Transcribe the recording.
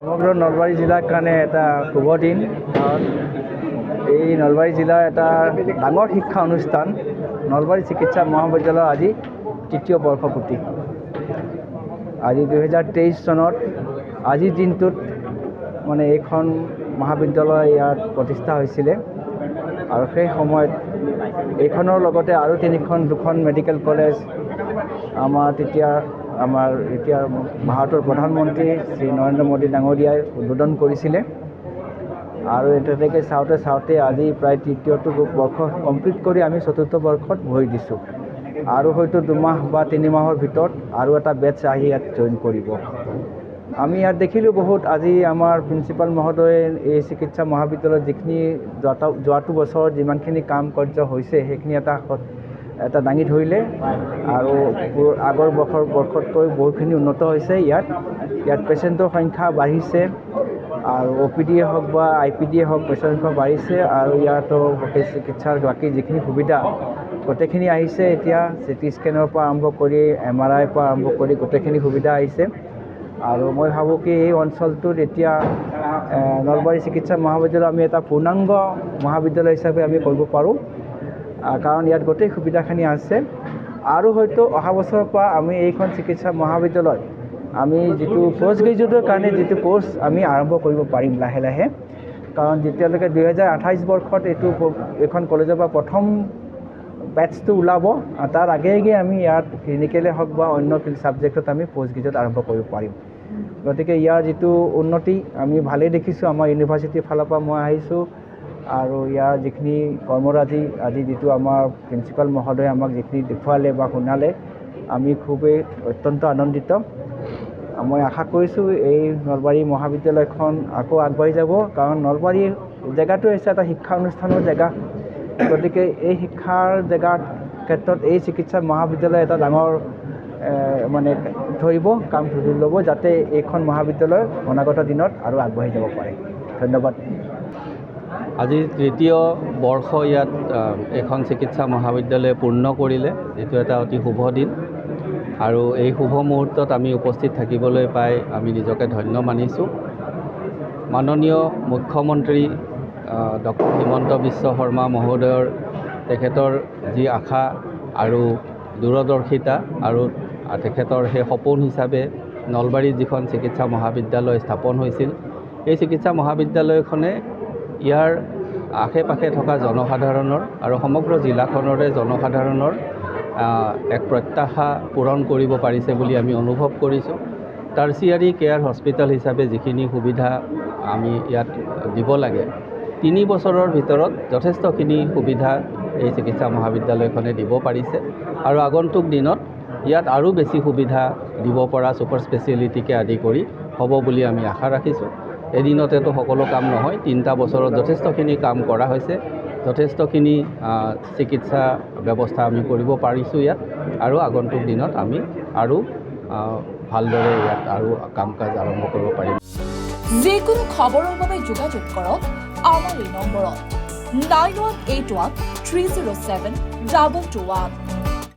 সমগ্ৰ নলবাৰী জিলাৰ কাৰণে এটা শুভ দিন। কাৰণ এই নলবাৰী জিলাৰ এটা ডাঙৰ শিক্ষা অনুষ্ঠান নলবাৰী চিকিৎসা মহাবিদ্যালয়ৰ আজি তৃতীয় বৰ্ষপূৰ্তি। আজি 2023 চনত আজিৰ দিনটোত মানে এইখন মহাবিদ্যালয় ইয়াত প্ৰতিষ্ঠা হৈছিলে আৰু সেই সময়ত এইখনৰ লগতে আৰু দুখন মেডিকেল কলেজ আমাৰ এতিয়া ভাৰতৰ প্ৰধানমন্ত্ৰী শ্ৰী নৰেন্দ্ৰ মোদী ডাঙৰীয়াই উদ্বোধন কৰিছিলে আৰু তেনেকৈ চাওঁতে আজি প্ৰায় তৃতীয়টো বৰ্ষ কমপ্লিট কৰি আমি চতুৰ্থ বৰ্ষত ভৰি দিছোঁ আৰু হয়তো 2 মাহ বা 3 মাহৰ ভিতৰত আৰু এটা বেটছ আহি ইয়াত জইন কৰিব। আমি ইয়াত দেখিলোঁ বহুত আজি আমাৰ প্ৰিন্সিপাল মহোদয়ে এই চিকিৎসা মহাবিদ্যালয়ত যিখিনি যোৱাটো বছৰত যিমানখিনি কাম কাৰ্য হৈছে সেইখিনি এটা দাঙি ধৰিলে আৰু আগৰ বৰ্ষতকৈ বহুখিনি উন্নত হৈছে। ইয়াত পেচেণ্টৰ সংখ্যা বাঢ়িছে আৰু OPD হওক বা IPD হওক পেচেণ্টৰ সংখ্যা বাঢ়িছে আৰু ইয়াতো চিকিৎসাৰ বাকী যিখিনি সুবিধা গোটেইখিনি আহিছে। এতিয়া CT স্কেনৰ পৰা আৰম্ভ কৰি MRI পৰা আৰম্ভ কৰি গোটেইখিনি সুবিধা আহিছে আৰু মই ভাবোঁ কি এই অঞ্চলটোত এতিয়া নলবাৰী চিকিৎসা মহাবিদ্যালয় আমি এটা পূৰ্ণাংগ মহাবিদ্যালয় হিচাপে আমি কৰিব পাৰোঁ কাৰণ ইয়াত গোটেই সুবিধাখিনি আছে আৰু হয়তো অহা বছৰৰ পৰা আমি এইখন চিকিৎসা মহাবিদ্যালয় আমি যিটো পোষ্ট গ্ৰেজুৱেটৰ কাৰণে যিটো কোৰ্চ আমি আৰম্ভ কৰিব পাৰিম লাহে লাহে। কাৰণ যেতিয়ালৈকে 2028 বৰ্ষত এইখন কলেজৰ পৰা প্ৰথম বেটছটো ওলাব তাৰ আগে আমি ইয়াত ক্লিনিকেলে হওক বা অন্য ছাবজেক্টত আমি পোষ্ট গ্ৰেজুৱেট আৰম্ভ কৰিব পাৰিম। গতিকে ইয়াৰ যিটো উন্নতি আমি ভালেই দেখিছোঁ। আমাৰ ইউনিভাৰ্চিটিৰ ফালৰ পৰা মই আহিছোঁ আৰু ইয়াৰ যিখিনি কৰ্মৰাজি আজি যিটো আমাৰ প্ৰিন্সিপাল মহোদয়ে আমাক যিখিনি দেখুৱালে বা শুনালে আমি খুবেই অত্যন্ত আনন্দিত। মই আশা কৰিছোঁ এই নলবাৰী মহাবিদ্যালয়খন আকৌ আগবাঢ়ি যাব কাৰণ নলবাৰী জেগাটো হৈছে এটা শিক্ষা অনুষ্ঠানৰ জেগা। গতিকে এই শিক্ষাৰ জেগাৰ ক্ষেত্ৰত এই চিকিৎসা মহাবিদ্যালয় এটা ডাঙৰ কাম ধৰি ল'ব যাতে এইখন মহাবিদ্যালয় অনাগত দিনত আৰু আগবাঢ়ি যাব পাৰে। ধন্যবাদ। আজি তৃতীয় বৰ্ষ ইয়াত এখন চিকিৎসা মহাবিদ্যালয়ে পূৰ্ণ কৰিলে, যিটো এটা অতি শুভ দিন আৰু এই শুভ মুহূৰ্তত আমি উপস্থিত থাকিবলৈ পাই আমি নিজকে ধন্য মানিছোঁ। মাননীয় মুখ্যমন্ত্ৰী ডক্টৰ হিমন্ত বিশ্ব শৰ্মা মহোদয়ৰ তেখেতৰ যি আশা আৰু দূৰদৰ্শিতা আৰু তেখেতৰ সেই সপোন হিচাপে নলবাৰীত যিখন চিকিৎসা মহাবিদ্যালয় স্থাপন হৈছিল, এই চিকিৎসা মহাবিদ্যালয়খনে ইয়াৰ আশে পাশে থকা জনসাধাৰণৰ আৰু সমগ্ৰ জিলাখনৰে জনসাধাৰণৰ এক প্ৰত্যাশা পূৰণ কৰিব পাৰিছে বুলি আমি অনুভৱ কৰিছোঁ। টাৰ্চিয়াৰী কেয়াৰ হস্পিটেল হিচাপে যিখিনি সুবিধা আমি ইয়াত দিব লাগে 3 বছৰৰ ভিতৰত যথেষ্টখিনি সুবিধা এই চিকিৎসা মহাবিদ্যালয়খনে দিব পাৰিছে আৰু আগন্তুক দিনত ইয়াত আৰু বেছি সুবিধা দিব পৰা ছুপাৰ স্পেচিয়েলিটিকে আদি কৰি হ'ব বুলি আমি আশা ৰাখিছোঁ। এদিনতেতো সকলো কাম নহয়, 3টা বছৰত যথেষ্টখিনি কাম কৰা হৈছে, যথেষ্টখিনি চিকিৎসা ব্যৱস্থা আমি কৰিব পাৰিছোঁ ইয়াত আৰু আগন্তুক দিনত আমি আৰু ভালদৰে ইয়াত আৰু কাম কাজ আৰম্ভ কৰিব পাৰিম। যিকোনো খবৰৰ বাবে যোগাযোগ কৰক আমাৰ এই নম্বৰত 9181 307 2221।